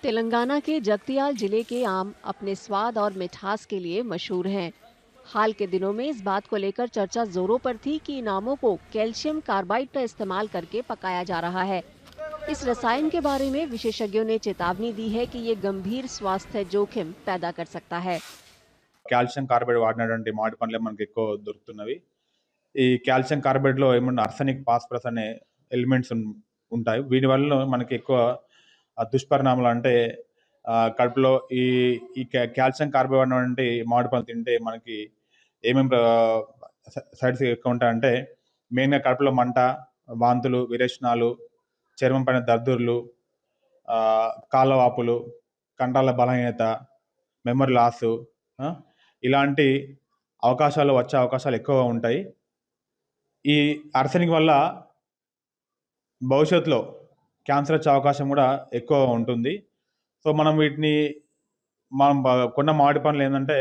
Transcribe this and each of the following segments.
तेलंगाना के जगतियाल जिले के आम अपने स्वाद और मिठास के लिए मशहूर हैं। हाल के दिनों में इस बात को लेकर चर्चा जोरों पर थी कि इन आमों को कैल्शियम कार्बाइड का इस्तेमाल करके पकाया जा रहा है। इस रसायन के बारे में विशेषज्ञों ने चेतावनी दी है कि ये गंभीर स्वास्थ्य जोखिम पैदा कर सकता है। కాల్షియం కార్బైడ్ వాడినటువంటి మామిడి పండ్లే మనకి ఎక్కువ దొరుకుతున్నవి. ఈ కాల్షియం కార్బైడ్‌లో ఏమన్నా ఆర్సెనిక్, ఫాస్ఫరస్ అనే ఎలిమెంట్స్ ఉంటాయి. వీటి వల్ల మనకి ఎక్కువ దుష్పరిణామాలు అంటే కడుపులో ఈ ఈ కాల్షియం కార్బైడ్ ఉన్నటువంటి మామిడి పండ్లు తింటే మనకి ఏమేమి సైడ్స్ ఎక్కువ ఉంటాయంటే మెయిన్‌గా కడుపులో మంట, వాంతులు, విరేచనాలు, చర్మం పైన దద్దుర్లు, కాళ్ళ వాపులు, కండరాల బలహీనత, మెమరీ లాసు ఇలాంటి వచ్చే అవకాశాలు ఎక్కువగా ఉంటాయి. ఈ ఆర్సెనిక్ వల్ల భవిష్యత్తులో క్యాన్సర్ వచ్చే అవకాశం కూడా ఎక్కువగా ఉంటుంది. సో మనం కొన్న మామిడి పండ్లు ఏంటంటే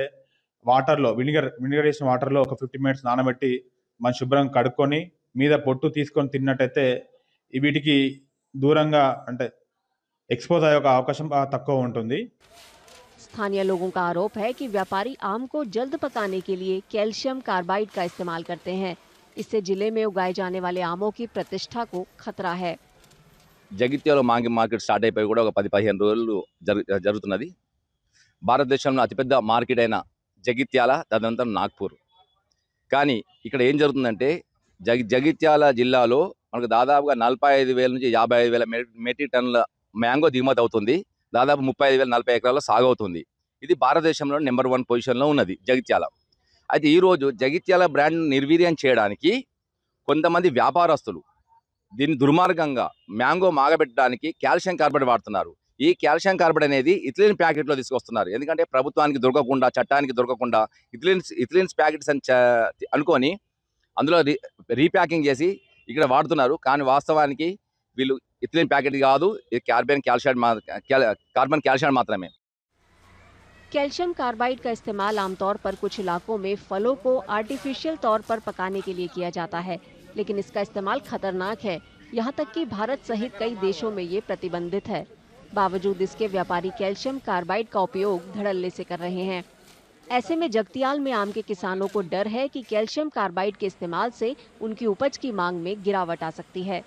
వాటర్‌లో వినిగర్ వేసిన వాటర్‌లో ఒక 50 మినిట్స్ నానబెట్టి మనం శుభ్రంగా కడుక్కొని మీద పొట్టు తీసుకొని తిన్నట్టయితే వీటికి దూరంగా అంటే एक्सपोज అయ్యే అవకాశం తక్కువ ఉంటుంది. स्थानीय लोगों का आरोप है कि व्यापारी आम को जल्द पकाने के लिए कैल्शियम कार्बाइड का इस्तेमाल करते हैं। इससे जिले में उगाए जाने वाले आमों की प्रतिष्ठा को खतरा है। జగిత్యాల మాంగి మార్కెట్ స్టార్ట్ అయిపోయి కూడా ఒక 10-15 రోజులు జరుగుతున్నది. భారతదేశంలో అతిపెద్ద మార్కెట్ అయిన జగిత్యాల, తదనంతరం నాగ్పూర్. కానీ ఇక్కడ ఏం జరుగుతుందంటే జగిత్యాల జిల్లాలో మనకు దాదాపుగా 45,000 నుంచి 55,000 మెట్రిక్ టన్నుల మ్యాంగో దిగుమతి అవుతుంది. దాదాపు 35,000-40 ఎకరాల్లో సాగు అవుతుంది. ఇది భారతదేశంలో నెంబర్ 1 పొజిషన్లో ఉన్నది జగిత్యాల. అయితే ఈరోజు జగిత్యాల బ్రాండ్ నిర్వీర్యం చేయడానికి కొంతమంది వ్యాపారస్తులు దీన్ని దుర్మార్గంగా మ్యాంగో మాగబెట్టడానికి కాల్షియం కార్బైడ్ వాడుతున్నారు. ఈ కాల్షియం కార్బైడ్ అనేది ఇథిలిన్ ప్యాకెట్లో తీసుకొస్తున్నారు. ఎందుకంటే ప్రభుత్వానికి దొరకకుండా, చట్టానికి దొరకకుండా ఇథిలిన్స్ ప్యాకెట్స్ అని అనుకొని అందులో రీప్యాకింగ్ చేసి ఇక్కడ వాడుతున్నారు. కానీ వాస్తవానికి వీళ్ళు इथिलीन पैकेट కాదు, ఇది कार्बन कैल्शियम మాత్రమే. कैल्शियम कार्बाइड का इस्तेमाल आमतौर पर कुछ इलाकों में फलों को आर्टिफिशियल तौर पर पकाने के लिए किया जाता है, लेकिन इसका इस्तेमाल खतरनाक है। यहाँ तक कि भारत सहित कई देशों में ये प्रतिबंधित है। बावजूद इसके व्यापारी कैल्शियम कार्बाइड का उपयोग धड़ल्ले से कर रहे हैं। ऐसे में जगतियाल में आम के किसानों को डर है कि कैल्शियम कार्बाइड के इस्तेमाल से उनकी उपज की मांग में गिरावट आ सकती है।